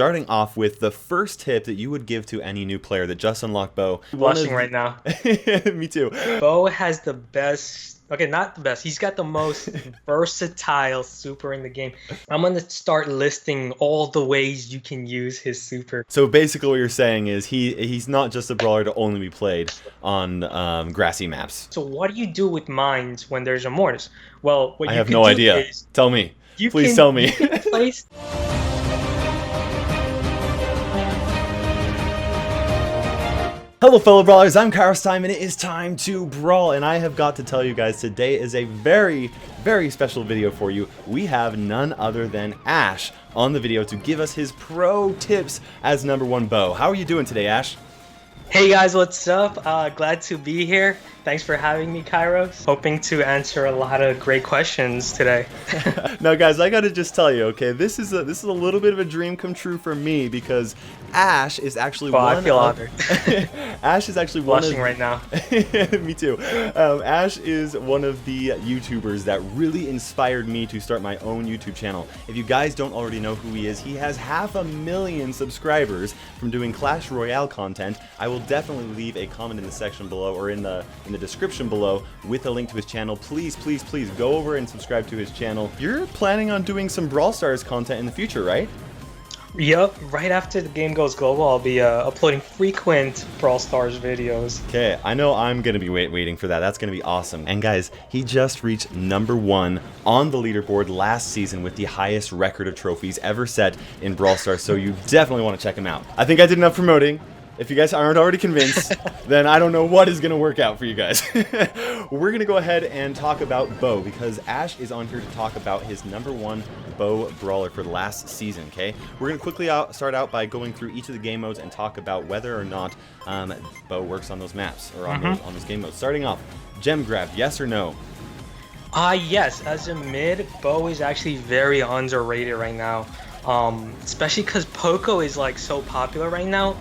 starting off with the first tip that you would give to any new player that just unlocked Bo. Blushing right now. Me too. Bo has the best, okay, not the best. He's got the most versatile super in the game. I'm going to start listing all the ways you can use his super. So basically what you're saying is he's not just a brawler to only be played on grassy maps. So what do you do with mines when there's a Mortis? Well, what I you have can no do idea. is Tell me. Please tell me. You can place Hello fellow brawlers, I'm KairosTime and it is time to brawl, and I have got to tell you guys today is a very special video for you. We have none other than Ash on the video to give us his pro tips as #1 Bo. How are you doing today, Ash? Hey guys, what's up? Glad to be here. Thanks for having me, Kairos. Hoping to answer a lot of great questions today. Now guys, I gotta just tell you, okay, this is a little bit of a dream come true for me because Ash is actually I feel honored. Ash is actually blushing right now. Me too. Ash is one of the YouTubers that really inspired me to start my own YouTube channel. If you guys don't already know who he is, he has 500,000 subscribers from doing Clash Royale content. I will definitely leave a comment in the section below or in the description below with a link to his channel. Please go over and subscribe to his channel. You're planning on doing some Brawl Stars content in the future, right? Yep, right after the game goes global, I'll be uploading frequent Brawl Stars videos. Okay, I know I'm going to be waiting for that. That's going to be awesome. And guys, he just reached #1 on the leaderboard last season with the highest record of trophies ever set in Brawl Stars, so you definitely want to check him out. I think I did enough promoting. If you guys aren't already convinced, then I don't know what is going to work out for you guys. We're going to go ahead and talk about Bo because Ash is on here to talk about his #1 Bo brawler for the last season, okay? We're going to quickly start out by going through each of the game modes and talk about whether or not Bo works on those maps or on those game modes. Starting off, gem grab, yes or no? Yes, as a mid, Bo is actually very underrated right now. Especially because Poco is like so popular right now.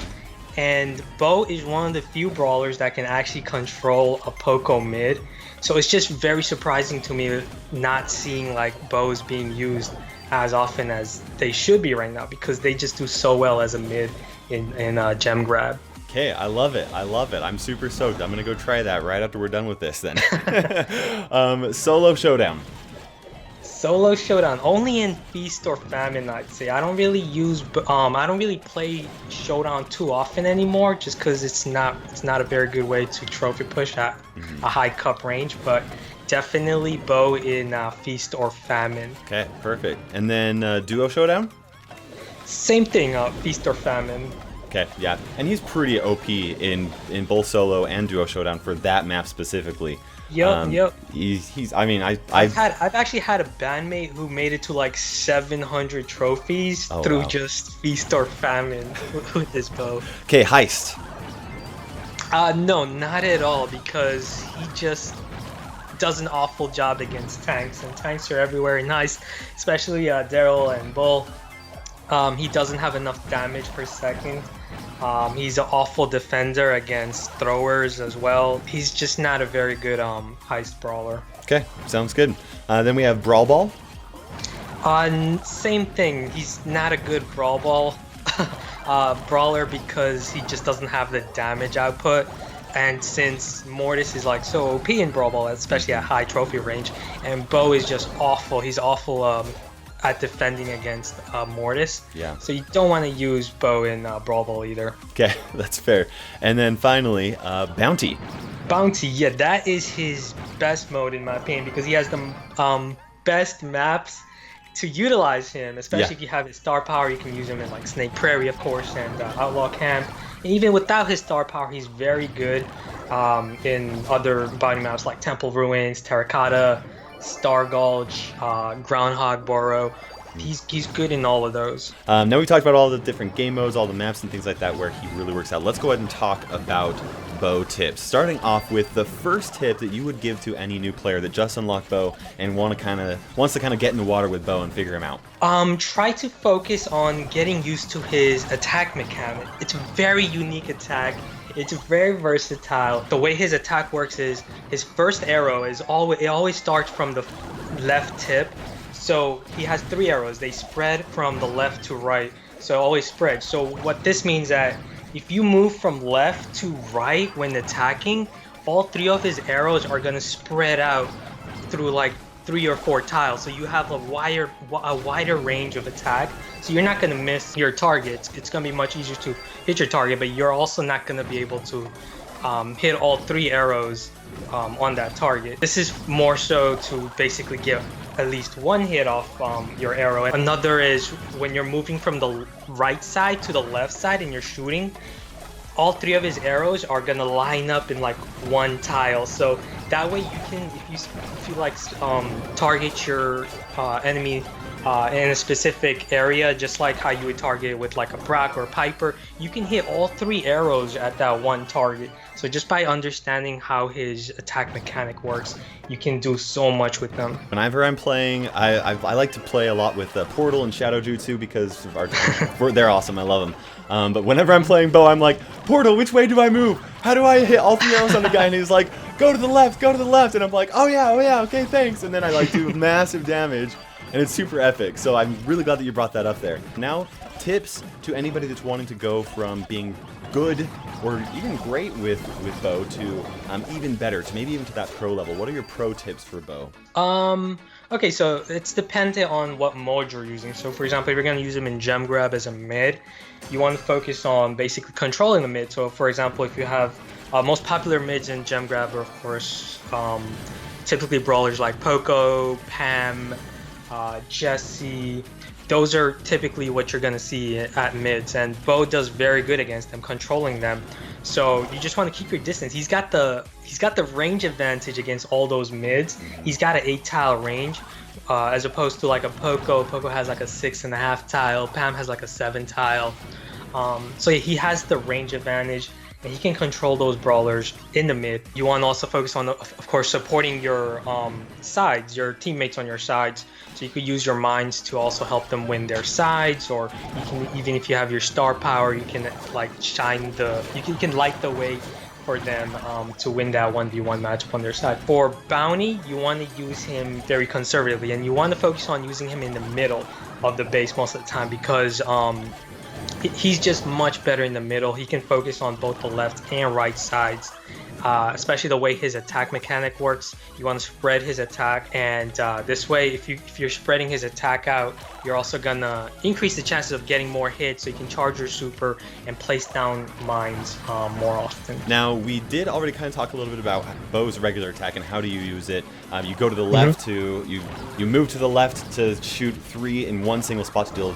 And Bo is one of the few brawlers that can actually control a Poco mid. So it's just very surprising to me not seeing like Bo's being used as often as they should be right now because they just do so well as a mid in gem grab. Okay, I love it. I'm super stoked. I'm going to go try that right after we're done with this then. Solo showdown. Solo showdown only in feast or famine, I'd say. I don't really play showdown too often anymore, just because it's not a very good way to trophy push at a high cup range. But definitely Bo in feast or famine. Okay, perfect. And then duo showdown. Same thing, feast or famine. Okay, yeah, and he's pretty OP in both solo and duo showdown for that map specifically. Yep. I've actually had a bandmate who made it to like 700 trophies through just feast or famine with this Bo. Okay, heist. No, not at all, because he just does an awful job against tanks, and tanks are everywhere nice, especially Daryl and Bull. He doesn't have enough damage per second. He's an awful defender against throwers as well. He's just not a very good heist brawler. Okay, sounds good. Then we have Brawl Ball. Same thing. He's not a good Brawl Ball brawler because he just doesn't have the damage output. And since Mortis is like so OP in Brawl Ball, especially at high trophy range, and Bo is just awful. He's awful at defending against Mortis. Yeah. So you don't want to use Bo in Brawl Ball either. Okay, that's fair. And then finally, Bounty. Bounty, yeah, that is his best mode in my opinion because he has the best maps to utilize him, especially if you have his star power. You can use him in like Snake Prairie, of course, and Outlaw Camp. And even without his star power, he's very good in other bounty maps like Temple Ruins, Terracotta, Star Gulch, Groundhog Burrow. He's good in all of those. Now we talked about all the different game modes, all the maps and things like that where he really works out. Let's go ahead and talk about Bo tips. Starting off with the first tip that you would give to any new player that just unlocked Bo and wants to kind of get in the water with Bo and figure him out. Try to focus on getting used to his attack mechanic. It's a very unique attack. It's very versatile. The way his attack works is his first arrow is always starts from the left tip. So he has 3 arrows. They spread from the left to right. so always spread. So what this means that if you move from left to right when attacking, all 3 of his arrows are gonna spread out through like 3 or 4 tiles, so you have a wider range of attack, so you're not gonna miss your targets. It's gonna be much easier to hit your target, but you're also not gonna be able to hit all 3 arrows on that target. This is more so to basically get at least 1 hit off your arrow. Another is when you're moving from the right side to the left side and you're shooting, all 3 of his arrows are gonna line up in like 1 tile, so that way you can, if you like target your enemy in a specific area, just like how you would target with like a Brock or Piper, you can hit all 3 arrows at that 1 target. So just by understanding how his attack mechanic works, you can do so much with them. Whenever I'm playing, I like to play a lot with Portal and Shadow Jutsu because they're awesome. I love them. But whenever I'm playing Bo, I'm like, Portal, which way do I move? How do I hit all 3 arrows on the guy? And he's like, go to the left, and I'm like, oh yeah, okay, thanks. And then I like do massive damage, and it's super epic. So I'm really glad that you brought that up there. Now, tips to anybody that's wanting to go from being good or even great with Bo to even better, to maybe even to that pro level. What are your pro tips for Bo? Okay, so it's dependent on what mode you're using. So for example, if you're going to use him in gem grab as a mid, you want to focus on basically controlling the mid. So for example, if you have most popular mids in gem grab are of course typically brawlers like Poco, Pam, Jesse. Those are typically what you're going to see at mids, and Bo does very good against them, controlling them. So you just want to keep your distance. He's got the range advantage against all those mids. He's got an 8 tile range, as opposed to like a Poco. Poco has like a 6.5 tile. Pam has like a 7 tile. So he has the range advantage, and he can control those brawlers in the mid. You want to also focus on, of course, supporting your sides, your teammates on your sides. So you could use your mines to also help them win their sides, or you can, even if you have your star power, you can like you can light the way for them to win that 1v1 matchup on their side. For Bounty, you want to use him very conservatively, and you want to focus on using him in the middle of the base most of the time, because he's just much better in the middle. He can focus on both the left and right sides, especially the way his attack mechanic works. You want to spread his attack, and this way, if you're spreading his attack out, you're also gonna increase the chances of getting more hits, so you can charge your super and place down mines more often. Now, we did already kind of talk a little bit about Bo's regular attack and how do you use it. You go to the left to you move to the left to shoot 3 in one single spot to deal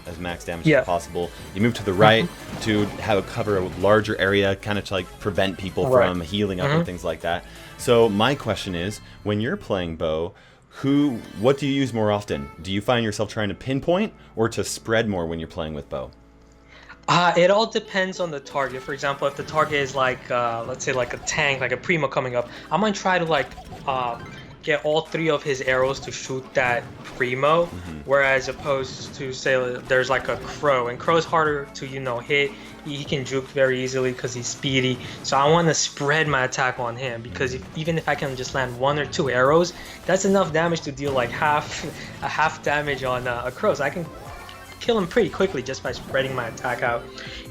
as max damage as possible. You move to the right to cover a larger area, kind of to like prevent people from healing up and things like that. So my question is, when you're playing Bo, what do you use more often? Do you find yourself trying to pinpoint or to spread more when you're playing with Bo? It all depends on the target. For example, if the target is like, let's say like a tank, like a Primo coming up, I'm gonna try to like get all 3 of his arrows to shoot that Primo, whereas opposed to say there's like a Crow, and Crow's harder to hit. He can juke very easily because he's speedy, so I want to spread my attack on him, because even if I can just land 1 or 2 arrows, that's enough damage to deal like half damage on a Crow, so I can kill him pretty quickly just by spreading my attack out.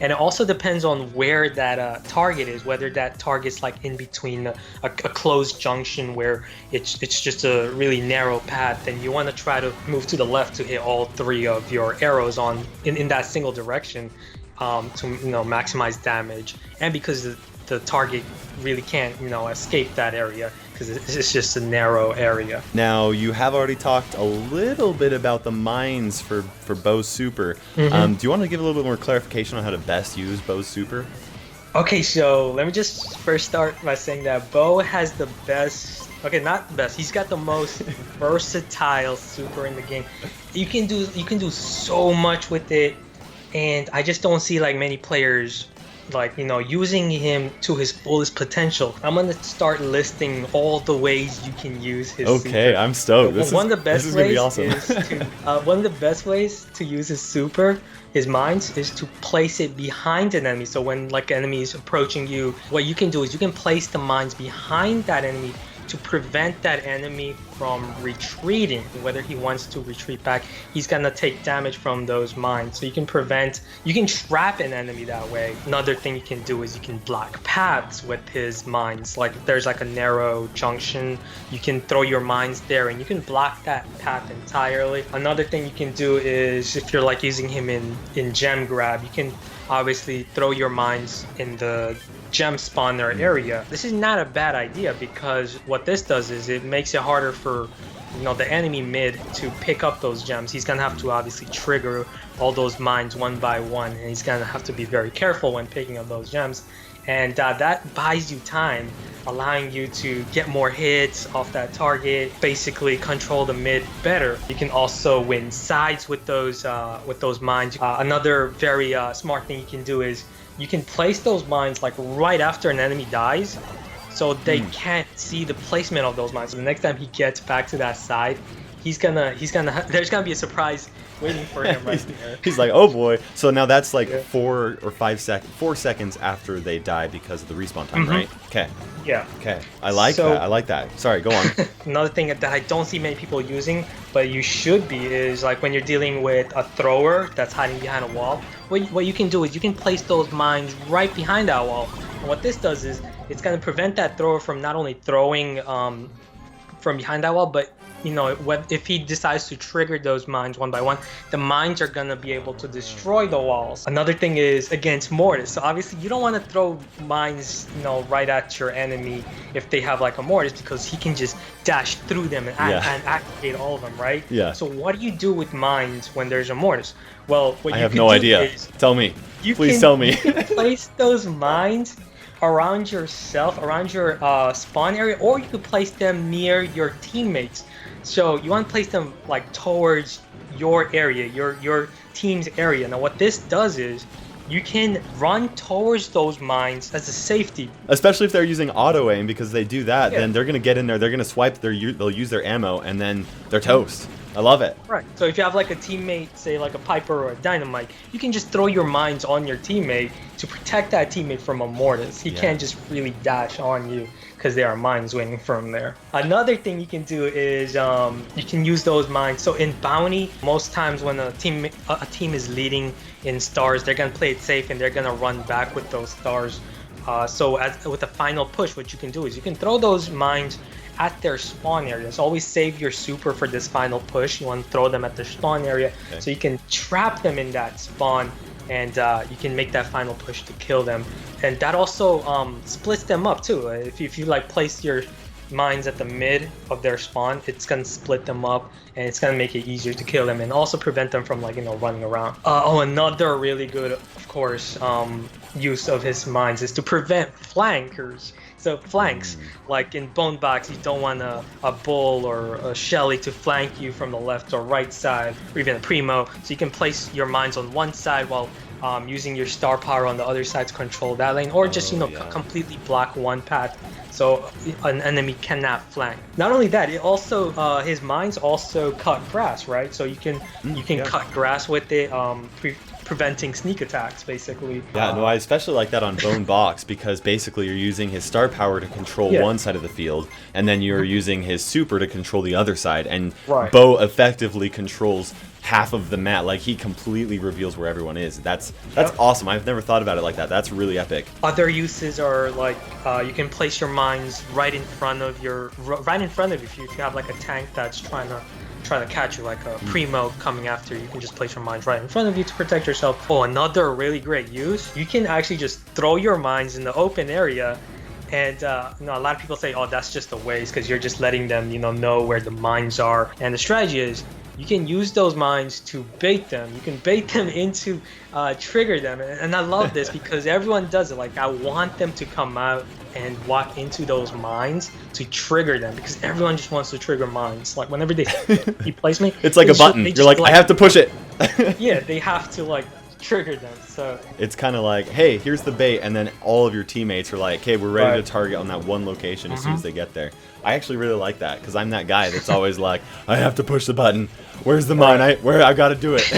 And it also depends on where that target is, whether that target's like in between a closed junction where it's just a really narrow path, then you want to try to move to the left to hit all 3 of your arrows in that single direction to maximize damage. And because the target really can't escape that area, because it's just a narrow area. Now, you have already talked a little bit about the mines for Bo's super. Do you want to give a little bit more clarification on how to best use Bo's super? Okay, so let me just first start by saying that Bo has the best, not the best, he's got the most versatile super in the game. You can do so much with it, and I just don't see like many players using him to his fullest potential. I'm gonna start listing all the ways you can use his super. I'm stoked. One of the best ways awesome. one of the best ways to use his super, his mines, is to place it behind an enemy. So when like enemy is approaching you, what you can do is you can place the mines behind that enemy to prevent that enemy from retreating. Whether he wants to retreat back, he's gonna take damage from those mines. So you can trap an enemy that way. Another thing you can do is you can block paths with his mines. Like there's like a narrow junction, you can throw your mines there and you can block that path entirely. Another thing you can do is, if you're like using him in gem grab, you can obviously throw your mines in the gem spawner area. This is not a bad idea, because what this does is it makes it harder for the enemy mid to pick up those gems. He's gonna have to obviously trigger all those mines one by one, and he's gonna have to be very careful when picking up those gems. And that buys you time, allowing you to get more hits off that target, basically control the mid better. You can also win sides with those mines. Another very smart thing you can do is you can place those mines like right after an enemy dies, so they can't see the placement of those mines. So the next time he gets back to that side, there's gonna be a surprise waiting for him right there. He's like, oh boy. So now that's like 4 seconds after they die because of the respawn time, right? Okay. Yeah. Okay. I like that. Sorry, go on. Another thing that I don't see many people using, but you should be, is like when you're dealing with a thrower that's hiding behind a wall. What you can do is you can place those mines right behind that wall. And what this does is it's going to prevent that thrower from not only throwing from behind that wall, but if he decides to trigger those mines one by one, the mines are gonna be able to destroy the walls. Another thing is against mortis. So obviously you don't want to throw mines, right at your enemy if they have like a mortis, because he can just dash through them and activate all of them, right? Yeah. So what do you do with mines when there's a mortis? Well, what I you have can no do idea. is Tell me. Please tell me. You can place those mines around yourself, around your spawn area, or you could place them near your teammates. So you want to place them like towards your area, your team's area. Now what this does is you can run towards those mines as a safety. Especially if they're using auto aim, because they do that, then they're gonna get in there, they're gonna swipe, they'll use their ammo, and then they're toast. I love it. Right. So if you have like a teammate, say like a Piper or a Dynamite, you can just throw your mines on your teammate to protect that teammate from a mortis. He can't just really dash on you, because there are mines waiting for him there. Another thing you can do is you can use those mines. So in Bounty, most times when a team is leading in stars, they're gonna play it safe and they're gonna run back with those stars. With a final push, what you can do is you can throw those mines at their spawn areas. Always save your super for this final push. You want to throw them at their spawn area, so you can trap them in that spawn, and you can make that final push to kill them. And that also splits them up too. If you like place your mines at the mid of their spawn, it's gonna split them up, and it's gonna make it easier to kill them, and also prevent them from running around. Another really good, of course, use of his mines is to prevent flankers. So flanks, like in Bone Box, you don't want a Bull or a Shelly to flank you from the left or right side, or even a Primo. So you can place your mines on one side while using your star power on the other side to control that lane, or just completely block one path, so an enemy cannot flank. Not only that, it also his mines also cut grass, right? So you can cut grass with it, preventing sneak attacks, basically. Yeah, no, I especially like that on Bone Box, because basically you're using his star power to control one side of the field, and then you're using his super to control the other side, and Bo effectively controls half of the map. Like, he completely reveals where everyone is. That's awesome. I've never thought about it like that. That's really epic. Other uses are like you can place your mines right in front of you if you have like a tank that's trying to catch you, like a Primo coming after you. You can just place your mines right in front of you to protect yourself. Another really great use, you can actually just throw your mines in the open area, and a lot of people say, oh, that's just a waste, because you're just letting them know where the mines are. And the strategy is you can use those mines to bait them. You can bait them into trigger them. And I love this because everyone does it. Like, I want them to come out and walk into those mines to trigger them, because everyone just wants to trigger mines. Like, whenever he plays me, it's like a button. You're like, I have to push it. Yeah, they have to like trigger them. So it's kind of like, hey, here's the bait, and then all of your teammates are like, okay, we're ready Right. to target on that one location as soon as they get there. I actually really like that because I'm that guy that's always like, I have to push the button. Where's the mine? I got to do it.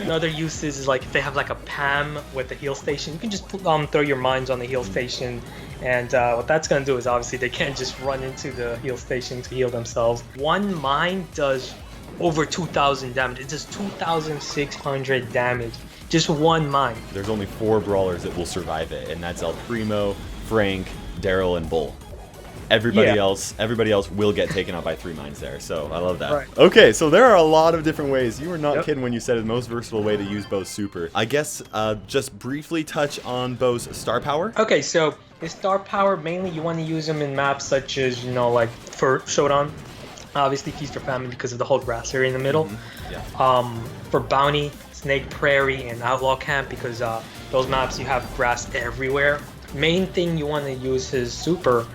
another uses is like if they have like a Pam with the heal station, you can just throw your mines on the heal station, and what that's gonna do is obviously they can't just run into the heal station to heal themselves. One mine does over 2,000 damage. It does 2,600 damage. Just one mine. There's only 4 brawlers that will survive it, and that's El Primo, Frank, Daryl, and Bull. Everybody else will get taken out by 3 mines there, so I love that. Right. Okay, so there are a lot of different ways. You were not Yep. kidding when you said the most versatile way to use Bo's super. I guess just briefly touch on Bo's star power. Okay, so his star power, mainly you want to use him in maps such as, you know, like for Showdown, obviously Feast or Famine because of the whole grass area in the middle. Yeah. For Bounty, Snake Prairie, and Outlaw Camp because those maps you have grass everywhere. Main thing you want to use his super,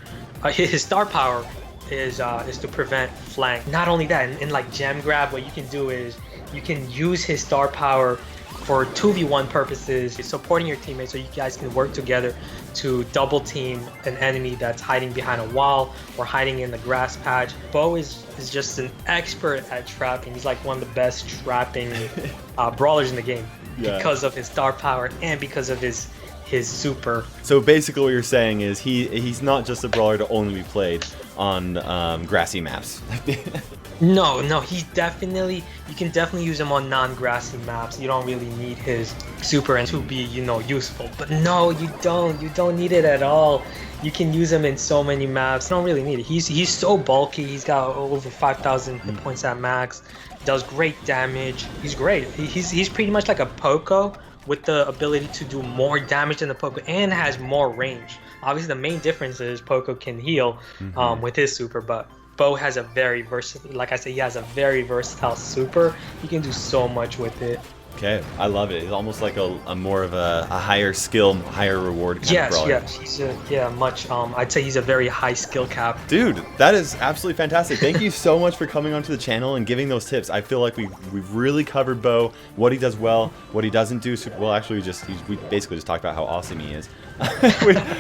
his star power is to prevent flank. Not only that, in like gem grab, what you can do is you can use his star power for 2v1 purposes, supporting your teammates so you guys can work together to double team an enemy that's hiding behind a wall or hiding in the grass patch. Bo is just an expert at trapping. He's like one of the best trapping brawlers in the game because of his star power and because of his super. So basically what you're saying is he's not just a brawler to only be played on grassy maps. No, he's definitely, you can definitely use him on non-grassy maps. You don't really need his super and to be, you know, useful. But no, you don't need it at all. You can use him in so many maps. You don't really need it. He's so bulky. He's got over 5,000 hit points at max. Does great damage. He's great. He's pretty much like a Poco with the ability to do more damage than the Poco and has more range. Obviously, the main difference is Poco can heal with his super, but Bo has a very versatile, like I said, he has a very versatile super. You can do so much with it. Okay, I love it. It's almost like a more of a higher skill, higher reward kind of brawler. Yes, he's much. I'd say he's a very high skill cap. Dude, that is absolutely fantastic. Thank you so much for coming onto the channel and giving those tips. I feel like we've really covered Bo, what he does well, what he doesn't do super well. Actually, we basically just talked about how awesome he is.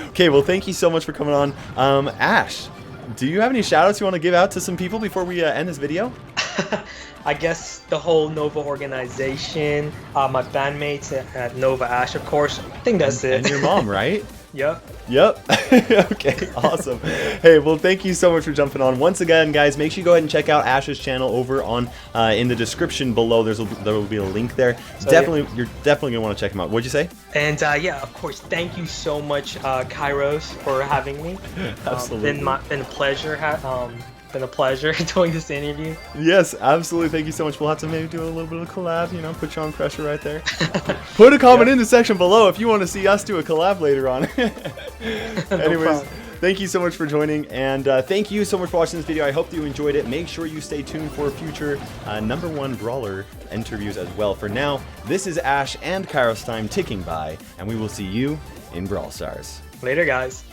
Okay, well, thank you so much for coming on. Ash, do you have any shoutouts you want to give out to some people before we end this video? I guess the whole Nova organization, my bandmates at Nova Ash, of course. I think that's it. And your mom, right? Yep. Okay, awesome. Hey, well, thank you so much for jumping on. Once again, guys, make sure you go ahead and check out Ash's channel over on in the description below. There will be a link there. So, you're definitely gonna want to check him out. What'd you say? And yeah, of course, thank you so much, Kairos, for having me. Absolutely. Been a pleasure. Been a pleasure doing this interview. Yes, absolutely. Thank you so much. We'll have to maybe do a little bit of collab, you know, put you on pressure right there. Put a comment in the section below if you want to see us do a collab later on. Anyways, thank you so much for joining, and thank you so much for watching this video. I hope that you enjoyed it. Make sure you stay tuned for future #1 brawler interviews as well. For now, this is Ash and KairosTime ticking by, and we will see you in Brawl Stars. Later, guys.